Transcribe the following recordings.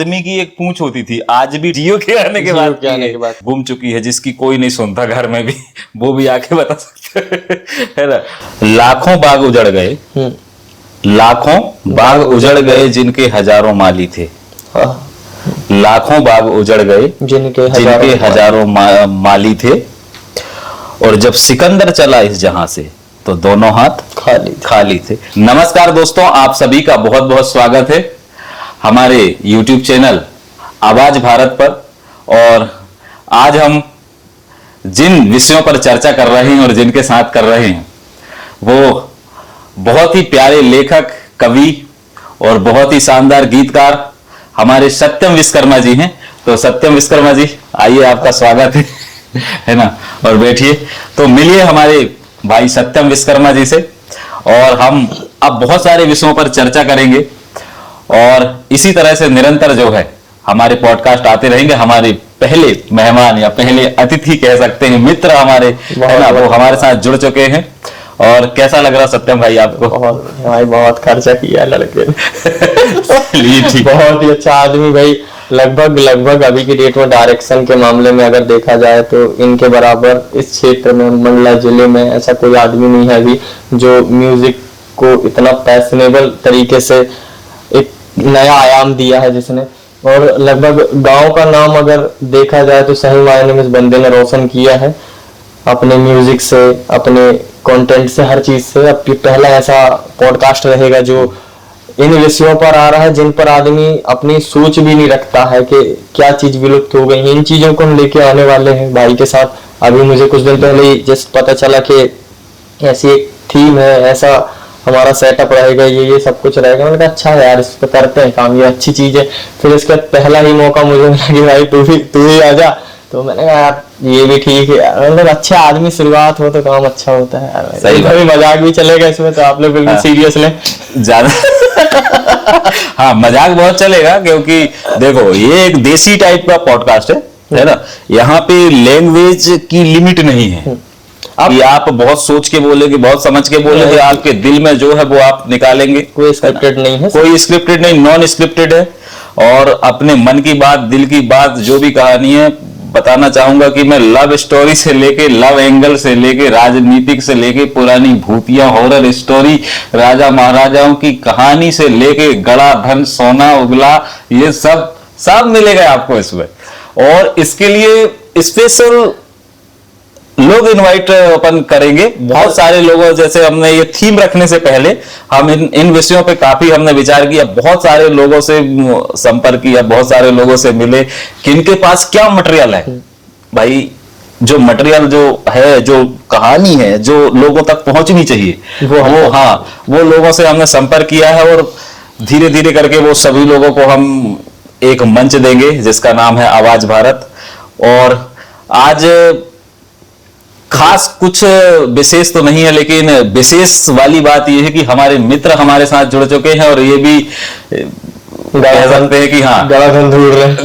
आदमी की एक पूंछ होती थी, आज भी जियो के आने के बाद गुम चुकी है, जिसकी कोई नहीं सुनता घर में भी, वो भी आके बता सकते है ना। लाखों बाग उजड़ गए, लाखों बाग उजड़ गए जिनके हजारों माली थे। लाखों बाग उजड़ गए जिनके हजारों माली थे। और जब सिकंदर चला इस जहां से तो दोनों हाथ खाली थे। नमस्कार दोस्तों, आप सभी का बहुत बहुत स्वागत है हमारे YouTube चैनल आवाज भारत पर। और आज हम जिन विषयों पर चर्चा कर रहे हैं और जिनके साथ कर रहे हैं वो बहुत ही प्यारे लेखक, कवि और बहुत ही शानदार गीतकार हमारे सत्यम विश्वकर्मा जी हैं। तो सत्यम विश्वकर्मा जी, आइए, आपका स्वागत है ना, और बैठिए। तो मिलिए हमारे भाई सत्यम विश्वकर्मा जी से, और हम अब बहुत सारे विषयों पर चर्चा करेंगे। और इसी तरह से निरंतर जो है हमारे पॉडकास्ट आते रहेंगे। हमारे पहले मेहमान या पहले अतिथि कह सकते हैं, मित्र हमारे है ना, वो हमारे साथ जुड़ चुके हैं। और कैसा लग रहा सत्यम भाई आपको? भाई बहुत खर्चा किया लड़के ने बहुत ही अच्छा आदमी भाई। लगभग अभी की डेट में डायरेक्शन के मामले में अगर देखा जाए तो इनके बराबर इस क्षेत्र में, मंडला जिले में ऐसा कोई आदमी नहीं है अभी जो म्यूजिक को इतना पैशनेबल तरीके से एक नया आयाम दिया है जिसने। और लगभग गांव का नाम अगर देखा जाए तो सही मायने में इस बंदे ने रोशन किया है अपने म्यूजिक से, अपने कंटेंट से, हर चीज से। अब पहला ऐसा पॉडकास्ट रहेगा जो इन विषयों पर आ रहा है जिन पर आदमी अपनी सोच भी नहीं रखता है कि क्या चीज विलुप्त हो गई। इन चीजों को हम लेके आने वाले हैं भाई के साथ। अभी मुझे कुछ दिन पहले जस्ट पता चला कि ऐसी एक थीम है, ऐसा हमारा सेटअप रहेगा, ये सब कुछ रहेगा। मैंने कहा अच्छा है यार, इस पे करते हैं काम, ये अच्छी चीज है। फिर इसका पहला ही मौका मुझे मिला कि भाई तू ही आ जा। तो मैंने कहा यार ये भी ठीक है यार, मतलब अच्छे आदमी शुरुआत हो तो काम अच्छा होता है यार। सही भाई, मजाक भी चलेगा इसमें, तो आप लोग बिल्कुल सीरियस लें ज्यादा। हाँ, मजाक बहुत चलेगा, क्योंकि देखो ये एक देसी टाइप का पॉडकास्ट है ना। यहाँ पे लैंग्वेज की लिमिट नहीं है। अब आप बहुत सोच के बोलेंगे, बहुत समझ के बोलेंगे, आपके दिल में जो है वो आप निकालेंगे। कोई स्क्रिप्टेड नहीं है, कोई स्क्रिप्टेड नहीं, नॉन स्क्रिप्टेड है। और अपने मन की बात, दिल की बात, जो भी कहानी है बताना चाहूंगा कि मैं लव स्टोरी से लेके, लव एंगल से लेके, राजनीतिक से लेके, पुरानी भूतिया हॉरर स्टोरी, राजा महाराजाओं की कहानी से लेके, गड़ा धन सोना उगला, ये सब मिलेगा आपको इसमें। और इसके लिए स्पेशल लोग इनवाइट अपन करेंगे, बहुत सारे लोगों। जैसे हमने ये थीम रखने से पहले हम इन विषयों पे काफी हमने विचार किया, बहुत सारे लोगों से संपर्क किया, बहुत सारे लोगों से मिले कि इनके पास क्या मटेरियल है भाई। जो मटेरियल जो है, जो कहानी है, जो लोगों तक पहुंचनी चाहिए, वो लोगों से हमने संपर्क किया है। और धीरे धीरे करके वो सभी लोगों को हम एक मंच देंगे जिसका नाम है आवाज भारत। और आज खास कुछ विशेष तो नहीं है, लेकिन विशेष वाली बात यह है कि हमारे मित्र हमारे साथ जुड़ चुके हैं। और ये भी कह सकते हैं कि हाँ, गणाधन ढूंढ रहे हैं।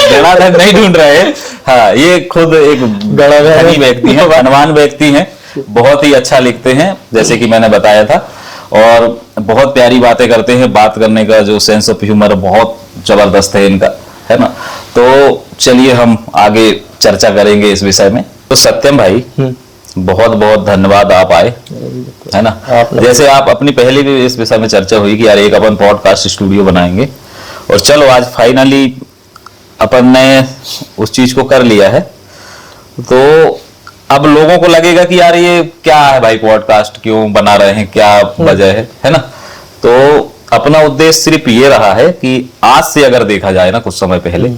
गणाधन नहीं ढूंढ रहे हैं, हाँ, ये खुद एक धनी व्यक्ति है, धनवान व्यक्ति हैं, बहुत ही अच्छा लिखते हैं जैसे कि मैंने बताया था। और बहुत प्यारी बातें करते हैं, बात करने का जो सेंस ऑफ ह्यूमर बहुत जबरदस्त है इनका, है ना। तो चलिए हम आगे चर्चा करेंगे इस विषय में। तो सत्यम भाई, बहुत बहुत धन्यवाद आप आए, है ना। जैसे आप अपनी पहले भी इस विषय में चर्चा हुई कि यार एक अपन पॉडकास्ट स्टूडियो बनाएंगे, और चलो आज फाइनली अपन ने उस चीज को कर लिया है। तो अब लोगों को लगेगा कि यार ये क्या है भाई, पॉडकास्ट क्यों बना रहे हैं, क्या वजह है ना। तो अपना उद्देश्य सिर्फ ये रहा है कि आज से अगर देखा जाए ना, कुछ समय पहले,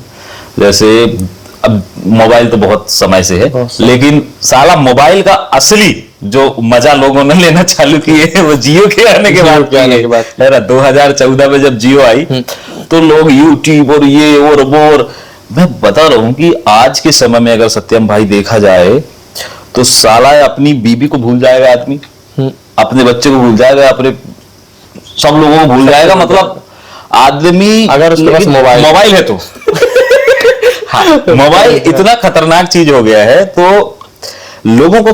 जैसे अब मोबाइल तो बहुत समय से है, लेकिन साला मोबाइल का असली जो मजा लोगों ने लेना चालू किए है वो जियो के आने के बाद है ना। 2014 में जब जियो आई तो लोग यूट्यूब और ये और वो, और मैं बता रहा हूं कि आज के समय में अगर सत्यम भाई देखा जाए तो साला अपनी बीबी को भूल जाएगा आदमी, अपने बच्चे को भूल जाएगा, अपने सब लोगों को भूल जाएगा। मतलब आदमी अगर उसके पास मोबाइल है तो हाँ, मोबाइल इतना खतरनाक चीज हो गया है। तो लोगों को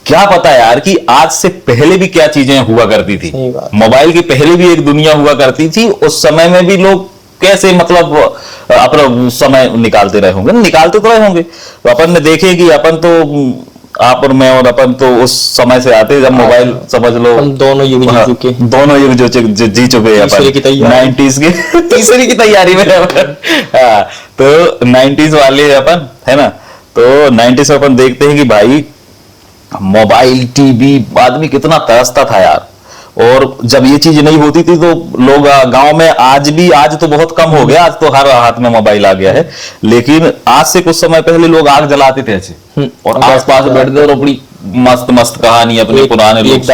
क्या पता यार कि आज से पहले भी क्या चीजें हुआ करती थी। मोबाइल की पहले भी एक दुनिया हुआ करती थी, उस समय में भी लोग कैसे मतलब अपना समय निकालते रहे होंगे, निकालते तो रहे होंगे। तो अपन ने देखे कि अपन तो आप और मैं और अपन तो उस समय से आते जब मोबाइल समझ लो हम दोनों युग जी चुके, दोनों युग जो जी चुके हैं तीसरे की अपन, तैयारी। 90s के तीसरी की तैयारी में अपन। हाँ, तो 90s वाले अपन है ना, तो 90s में अपन देखते हैं कि भाई मोबाइल टीवी आदमी कितना तरसता था यार। और जब ये चीज नहीं होती थी तो लोग गांव में, आज तो बहुत कम हो गया, आज तो हर हाथ में मोबाइल आ गया है, लेकिन आज से कुछ समय पहले लोग आग जलाते थे ऐसे और आसपास बैठते और अपनी मस्त मस्त कहानी अपने पुराने लोग एक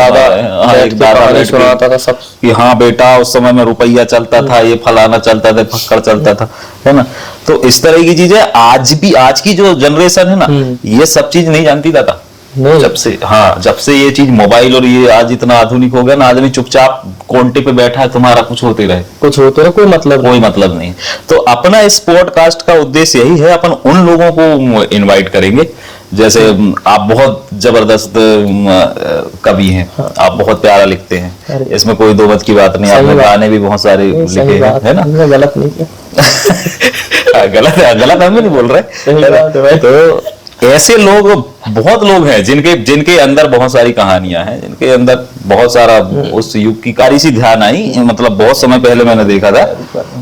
दादा सुनाता था सब कि हाँ बेटा उस समय में रुपया चलता था, ये फलाना चलता था, फक्कड़ चलता था, है ना। तो इस तरह की चीजें आज की जो जनरेशन है ना, ये सब चीज नहीं जानती दादा। जब से ये चीज मोबाइल और ये आज इतना आधुनिक हो गया ना, आदमी चुपचाप कोंटे पे बैठा है, तुम्हारा कुछ होते रहे कोई मतलब नहीं। तो अपना इस पॉडकास्ट का उद्देश्य यही है, अपन उन लोगों को इनवाइट करेंगे जैसे आप बहुत जबरदस्त कवि हैं, आप बहुत प्यारा लिखते हैं, इसमें कोई दो मत की बात नहीं, आपने गाने भी बहुत सारे लिखे हैं, है ना। गलत नहीं किया। गलत हम भी नहीं बोल रहे। तो ऐसे लोग, बहुत लोग हैं जिनके अंदर बहुत सारी कहानियां हैं, जिनके अंदर बहुत सारा उस युग की कारी सी ध्यान आई, मतलब बहुत समय पहले मैंने देखा था।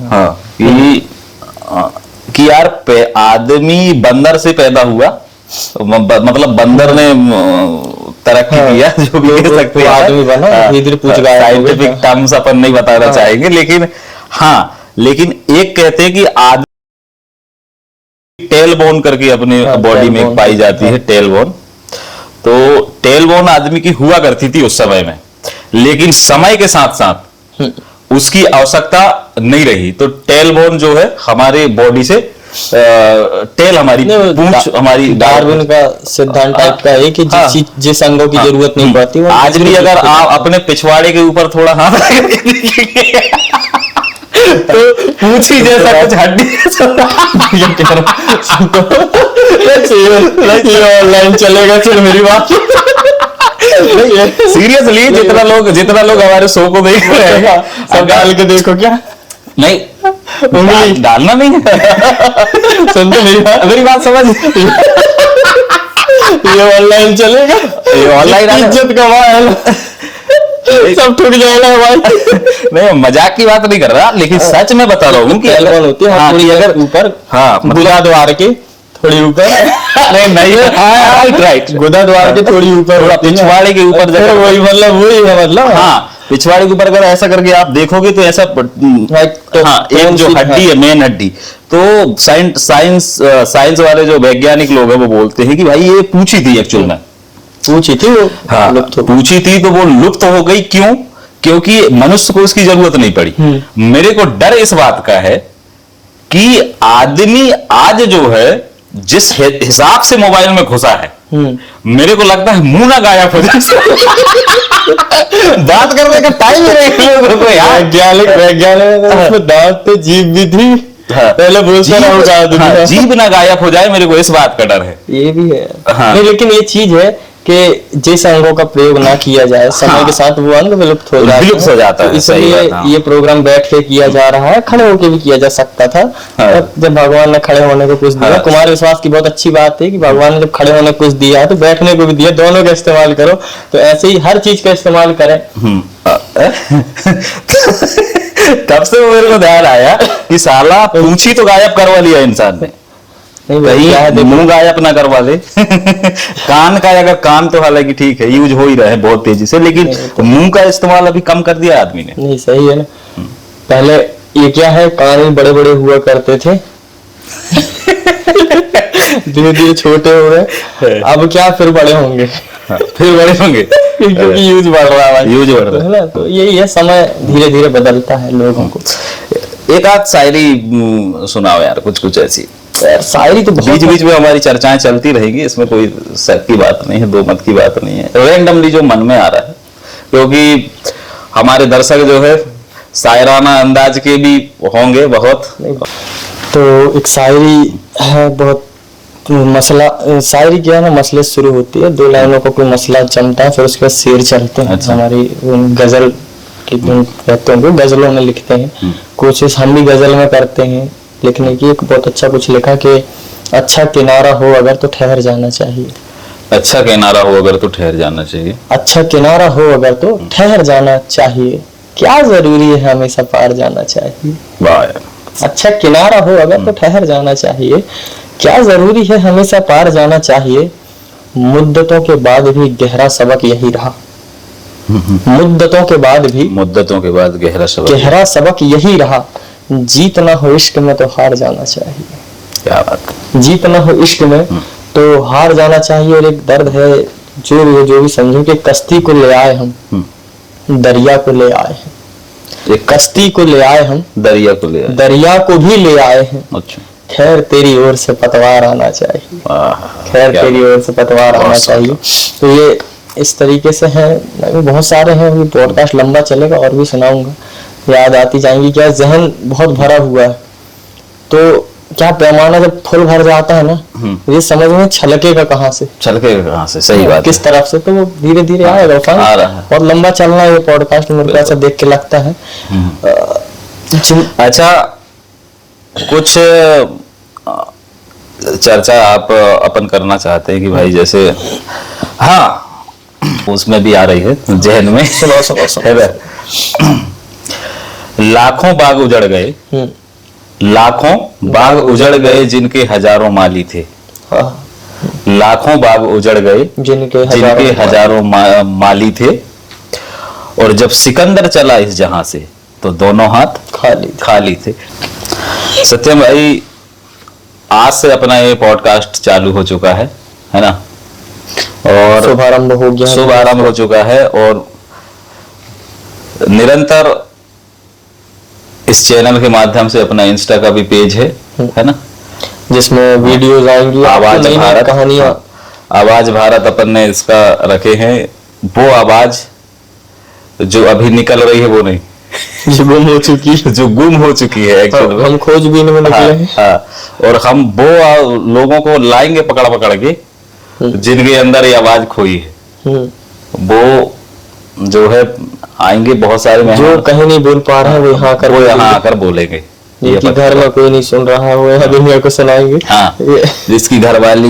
हाँ कि यार आदमी बंदर से पैदा हुआ, मतलब बंदर ने तरक्की किया, जो भी कह सकते हैं, आदमी बना, धीरे पूछ गया, साइंटिफिक टर्म्स अपन नहीं बताना चाहेंगे, लेकिन एक कहते हैं कि आदमी टेल बोन करके अपने बॉडी में पाई जाती है, टेल बोन। तो टेल बोन आदमी की हुआ करती थी उस समय में, लेकिन समय के साथ साथ उसकी आवश्यकता नहीं रही। तो टेल बोन जो है हमारे बॉडी से टेल हमारी पूंछ, हमारी डार्विन का सिद्धांत टाइप का है कि जिस अंगों की जरूरत नहीं पड़ती, आज भी अगर आप अपने पिछवाड़े के ऊपर थोड़ा हाथ तो पूछी जैसा कुछ हड्डी ऑनलाइन चलेगा फिर मेरी बात। सीरियसली जितना लोग हमारे शो को देख रहे हैं, सब डाल के देखो, क्या नहीं उंगली डालना नहीं है। सुन तो मेरी बात समझ, ये ऑनलाइन चलेगा, ये ऑनलाइन इज्जत गवा है, सब टूट जाएगा भाई। नहीं मजाक की बात नहीं कर रहा, लेकिन सच में बता रहा हूँ कि होती है थोड़ी अगर ऊपर, गुदा द्वार के थोड़ी ऊपर, अरे नहीं, राइट, गुदा द्वार के थोड़ी ऊपर, पिछवाड़े के ऊपर, वही मतलब हाँ, पिछवाड़े के ऊपर अगर ऐसा करके आप देखोगे तो ऐसा एक जो हड्डी है, मेन हड्डी, तो साइंस वाले जो वैज्ञानिक लोग हैं वो बोलते हैं कि भाई ये पूछी थी, एक्चुअल में पूछी थी वो, पूछी थी तो वो लुप्त हो गई। क्यों? क्योंकि मनुष्य को उसकी जरूरत नहीं पड़ी। मेरे को डर इस बात का है कि आदमी आज जो है जिस हिसाब से मोबाइल में घुसा है, मेरे को लगता है मुंह ना गायब हो जाए। बात करने का टाइम ही नहीं लोगों को यार। वैज्ञानिक दांत पे जीभ भी थी, पहले जीभ ना गायब हो जाए, मेरे को इस बात का डर है। ये भी है। नहीं, लेकिन ये चीज है कि जिस अंगों का प्रयोग ना किया जाए, समय के साथ वो अंग विलुप्त हो जाता है। इसलिए ये प्रोग्राम बैठ के किया जा रहा है, खड़े होके भी किया जा सकता था, जब भगवान ने खड़े होने को कुछ दिया। कुमार विश्वास की बहुत अच्छी बात है कि भगवान ने जब खड़े होने को कुछ दिया है तो बैठने को भी दिया, दोनों का इस्तेमाल करो। तो ऐसे ही हर चीज का इस्तेमाल करें। तब से वो मेरे को ध्यान आया कि साला पूंछी तो गायब करवा लिया इंसान ने, नहीं मुंह गायब ना करवा ले। कान का अगर कान तो हालांकि ठीक है, यूज हो ही रहा है बहुत तेजी से, लेकिन मुंह का इस्तेमाल अभी कम कर दिया आदमी ने। नहीं सही है ना। पहले ये क्या है, कान बड़े बड़े हुआ करते थे, धीरे धीरे छोटे हो गए, अब क्या फिर बड़े होंगे, क्योंकि यूज बढ़ रहा है, यूज बढ़ रहा है ना। तो यही है, समय धीरे धीरे बदलता है लोगों को। एक आध शायरी सुनाओ यार, कुछ ऐसी शायरी तो बीच में हमारी चर्चाएं चलती रहेगी, इसमें कोई शक की बात नहीं है, दो मत की बात नहीं है, रैंडमली जो मन में आ रहा है, क्योंकि हमारे दर्शक जो है शायराना अंदाज के भी होंगे बहुत। तो एक शायरी है, बहुत मसला, शायरी क्या है ना, मसले शुरू होती है, दो लाइनों का कोई मसला जमता है, फिर उसके बाद शेर चलते हैं। हमारी गजल की कहते हैं, गजलों में लिखते हैं, कोशिश हम भी गजल में करते हैं लिखने की। एक बहुत अच्छा कुछ लिखा कि अच्छा किनारा हो अगर तो ठहर जाना चाहिए। अच्छा किनारा हो अगर तो ठहर जाना चाहिए। अच्छा किनारा हो अगर तो ठहर जाना चाहिए, क्या जरूरी है हमेशा पार जाना चाहिए। वाह यार। अच्छा किनारा हो अगर तो ठहर जाना चाहिए, क्या जरूरी है हमेशा पार जाना चाहिए। मुद्दतों के बाद भी गहरा सबक यही रहा। मुद्दतों के बाद भी मुद्दतों के बाद गहरा सबक यही रहा। जीत ना हो इश्क में तो हार जाना चाहिए। क्या बात। जीत ना हो इश्क में तो हार जाना चाहिए। और एक दर्द है जो भी समझो कि कश्ती को ले आए हम, दरिया को ले आए हैं। एक कश्ती को ले आए हम, दरिया को ले आए, दरिया को भी ले आए हैं। अच्छा। खैर तेरी ओर से पतवार आना चाहिए। खैर तेरी ओर से पतवार आना चाहिए। तो ये इस तरीके से है। बहुत सारे हैं, अभी पॉडकास्ट लंबा चलेगा और भी सुनाऊंगा, याद आती जाएंगी। क्या जहन बहुत भरा हुआ है, तो क्या पैमाना जब फुल भर जाता है ना, ये समझ में छलकेगा कहाँ से, सही बात किस तरफ से, तो वो धीरे धीरे आएगा। आ रहा है। और लंबा चलना है ये पॉडकास्ट, मेरे को ऐसा देख के लगता है। अच्छा, कुछ चर्चा आप अपन करना चाहते हैं कि भाई जैसे, हाँ उसमें भी आ रही है जहन में। लाखों बाग उजड़ गए, लाखों बाग उजड़ गए जिनके हजारों माली थे। लाखों बाग उजड़ गए जिनके हजारों माली थे। और जब सिकंदर चला इस जहां से तो दोनों हाथ खाली थे। सत्यम भाई, आज से अपना ये पॉडकास्ट चालू हो चुका है ना, और शुभारंभ हो चुका है। और निरंतर इस चैनल के माध्यम से अपना इंस्टा का भी पेज है ना, जिसमें वीडियोस आएंगी, आवाज भारत, कहानियां। आवाज भारत अपन ने इसका रखे हैं। वो आवाज जो अभी निकल रही है वो नहीं, जो गुम हो चुकी है एक्चुअली। हम खोजबीन में निकले हैं। हाँ, और हम वो लोगों को लाएंगे पकड़ के जिनके अंदर ये आवाज खोई है। वो जो है आएंगे बहुत सारे जो कहीं नहीं बोल पा रहे हैं वो यहाँ आकर बोलेंगे। जिनकी घर में कोई नहीं सुन रहा है वो यहाँ दुनिया को सुनाएंगे। हाँ, जिसकी घरवाली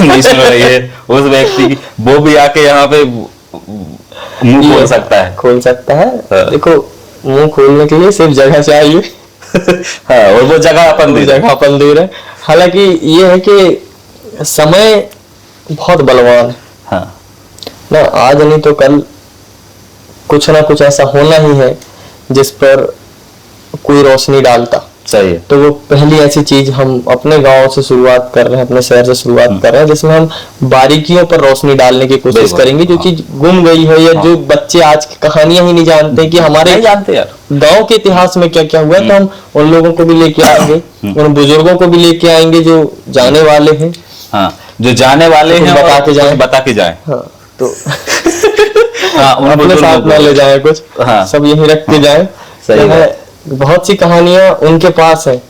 नहीं सुन रही है उस व्यक्ति की, वो भी आके यहाँ पे मुंह खोल सकता है। हाँ। देखो, मुंह खोलने के लिए सिर्फ जगह चाहिए। हाँ, और वो जगह अपन दे रहे। हालांकि ये है कि समय बहुत बलवान है। हाँ। ना आज नहीं तो कल कुछ ना कुछ ऐसा होना ही है जिस पर कोई रोशनी डालता। सही है। तो वो पहली ऐसी चीज हम अपने गांव से शुरुआत कर रहे हैं, अपने शहर से शुरुआत कर रहे हैं, जिसमें हम बारीकियों पर रोशनी डालने की कोशिश करेंगे। जो चीज गुम गई है, या जो बच्चे आज की कहानियां ही नहीं जानते कि हमारे गांव के इतिहास में क्या क्या हुआ, तो हम उन लोगों को भी लेके आएंगे, उन बुजुर्गों को भी लेके आएंगे जो जाने वाले हैं। हाँ, जो जाने वाले हैं बता के जाए। हाँ, तो हाँ, अपने साथ ना ले जाए कुछ। हाँ, सब यही रख के जाए। सही है। बहुत सी कहानियां उनके पास है,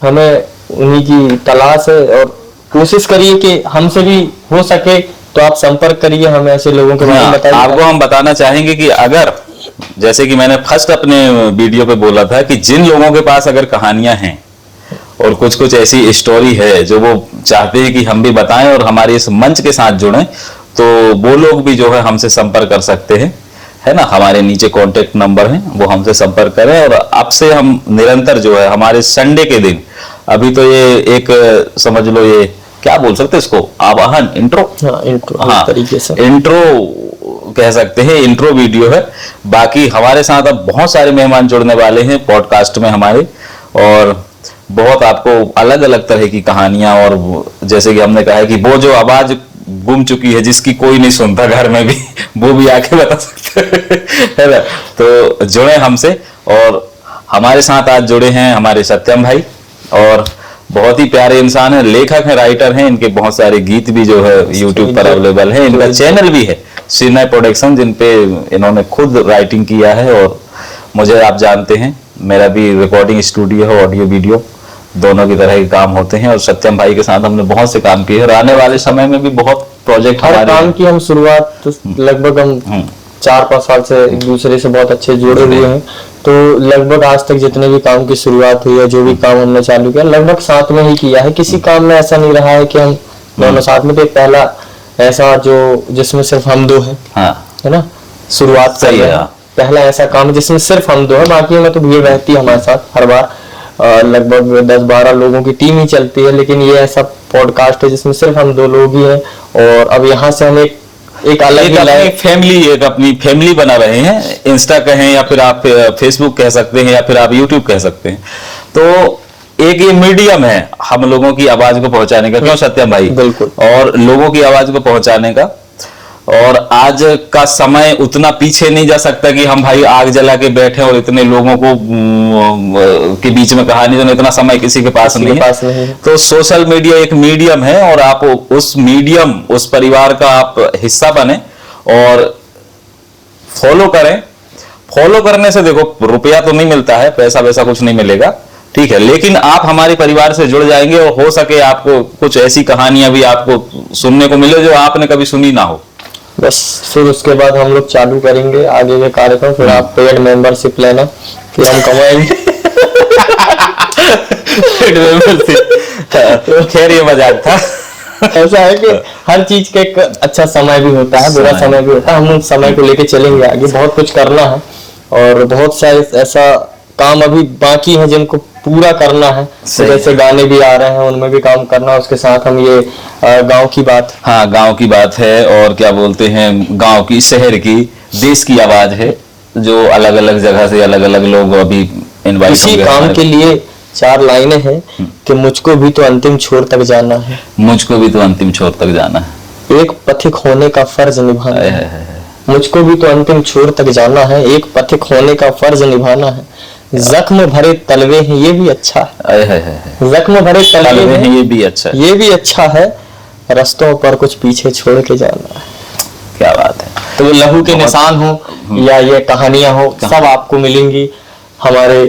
हमें उन्हीं की तलाश है। और कोशिश करिए कि हमसे भी हो सके तो आप संपर्क करिए, हमें ऐसे लोगों के बारे में बताइए। आपको हम बताना चाहेंगे कि अगर, जैसे कि मैंने फर्स्ट अपने वीडियो पे बोला था कि जिन लोगों के पास अगर कहानियां हैं और कुछ ऐसी स्टोरी है जो वो चाहते हैं कि हम भी बताएं और हमारे इस मंच के साथ जुड़ें, तो वो लोग भी जो है हमसे संपर्क कर सकते हैं, है ना। हमारे नीचे कॉन्टेक्ट नंबर है, वो हमसे संपर्क करें। और अब से हम निरंतर जो है हमारे संडे के दिन, अभी तो ये एक समझ लो, ये क्या बोल सकते हैं इसको, आवाहन, इंट्रो तरीके से इंट्रो कह सकते हैं, इंट्रो वीडियो है। बाकी हमारे साथ अब बहुत सारे मेहमान जुड़ने वाले हैं पॉडकास्ट में हमारे, और बहुत आपको अलग अलग तरह की कहानियां, और जैसे कि हमने कहा है कि वो जो आवाज गुम चुकी है जिसकी कोई नहीं सुनता घर में भी, वो भी आके बता सकते है ना। तो जुड़े हमसे। और हमारे साथ आज जुड़े हैं हमारे सत्यम भाई, और बहुत ही प्यारे इंसान है, लेखक हैं, राइटर हैं। इनके बहुत सारे गीत भी जो है यूट्यूब पर अवेलेबल है। इनका चैनल भी है श्रीनय प्रोडक्शन, जिन पे इन्होंने खुद राइटिंग किया है। और मुझे आप जानते हैं, मेरा भी रिकॉर्डिंग स्टूडियो है, ऑडियो वीडियो दोनों की तरह के काम होते हैं। और सत्यम भाई के साथ हमने बहुत से काम किए और आने वाले समय में भी बहुत प्रोजेक्ट हर काम की हम शुरुआत लगभग हम 4-5 साल से एक दूसरे से बहुत अच्छे जुड़े हुए हैं। तो लगभग आज तक जितने भी काम की शुरुआत हुई है, जो भी काम हमने चालू किया, लगभग साथ में ही किया है। किसी काम में ऐसा नहीं रहा है कि हम दोनों साथ में थे। पहला ऐसा जो जिसमें सिर्फ हम दो हैं, हाँ है ना, शुरुआत सही कर रहे है, हैं। हाँ। पहला ऐसा काम जिसमें सिर्फ हम दो हैं, बाकी में तो भीड़ रहती है हमारे साथ हर बार। लगभग 10-12 लोगों की टीम ही चलती है, लेकिन ये ऐसा पॉडकास्ट है जिसमें सिर्फ हम दो लोग ही हैं। और अब यहाँ से हम एक अलग एक ही अपनी लाइफ, फैमिली, एक अपनी फैमिली बना रहे हैं। इंस्टा कहें या फिर आप फेसबुक कह सकते हैं या फिर आप यूट्यूब कह सकते हैं। तो एक ये मीडियम है हम लोगों की आवाज को पहुंचाने का, क्यों सत्यम भाई? बिल्कुल। और लोगों की आवाज को पहुंचाने का। और आज का समय उतना पीछे नहीं जा सकता कि हम भाई आग जला के बैठे और इतने लोगों को के बीच में कहानी सुने, इतना समय किसी के पास नहीं है। तो सोशल मीडिया एक मीडियम है और आप उस मीडियम, उस परिवार का आप हिस्सा बने और फॉलो करें। फॉलो करने से देखो रुपया तो नहीं मिलता है, पैसा वैसा कुछ नहीं मिलेगा, ठीक है, लेकिन आप हमारे परिवार से जुड़ जाएंगे और हो सके आपको कुछ ऐसी कहानियां भी आपको सुनने को मिले जो आपने कभी सुनी ना हो। बस फिर उसके बाद हम लोग चालू करेंगे आगे के कार्यक्रम। फिर आप पेड मेंबरशिप लेना, फिर हम कमाएंगे। खैर ये मजाक था। ऐसा है कि हर चीज का एक अच्छा समय भी होता है, बुरा समय भी होता है। हम उस समय को लेके चलेंगे आगे। बहुत कुछ करना है और बहुत सारे ऐसा काम अभी बाकी है जिनको पूरा करना है। तो जैसे गाने भी आ रहे हैं, उनमें भी काम करना है। उसके साथ हम ये गांव की बात, हाँ गांव की बात है और क्या बोलते हैं, गांव की, शहर की, देश की आवाज है जो अलग अलग जगह से अलग अलग लोग अभी इनवाइट इसी काम के लिए 4 लाइनें हैं कि मुझको भी तो अंतिम छोर तक जाना है, मुझको भी तो अंतिम छोर तक जाना है, एक पथिक होने का फर्ज निभाना है। मुझको भी तो अंतिम छोर तक जाना है, एक पथिक होने का फर्ज निभाना है। जख्म भरे तलवे हैं, ये भी अच्छा है। जख्म भरे तलवे हैं, ये भी अच्छा है, ये भी अच्छा है। रस्तों पर कुछ पीछे छोड़ के जाना है। क्या बात है। तो वो लहू के निशान हो या ये कहानियां हो, सब आपको मिलेंगी हमारे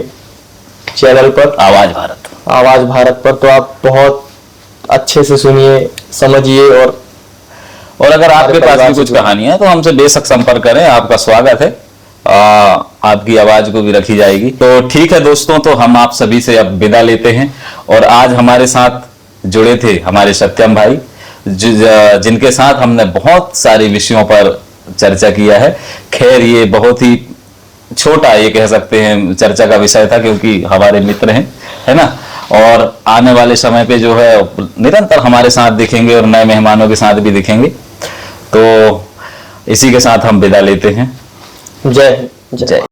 चैनल पर, आवाज भारत, आवाज भारत पर। तो आप बहुत अच्छे से सुनिए, समझिए। और अगर आपके पास भी कुछ कहानियां है तो हमसे बेशक संपर्क करें, आपका स्वागत है। आपकी आवाज को भी रखी जाएगी। तो ठीक है दोस्तों, तो हम आप सभी से अब विदा लेते हैं। और आज हमारे साथ जुड़े थे हमारे सत्यम भाई, जिनके साथ हमने बहुत सारे विषयों पर चर्चा किया है। खैर ये बहुत ही छोटा, ये कह सकते हैं, चर्चा का विषय था, क्योंकि हमारे मित्र हैं, है ना। और आने वाले समय पे जो है निरंतर हमारे साथ दिखेंगे और नए मेहमानों के साथ भी दिखेंगे। तो इसी के साथ हम विदा लेते हैं। जय जय।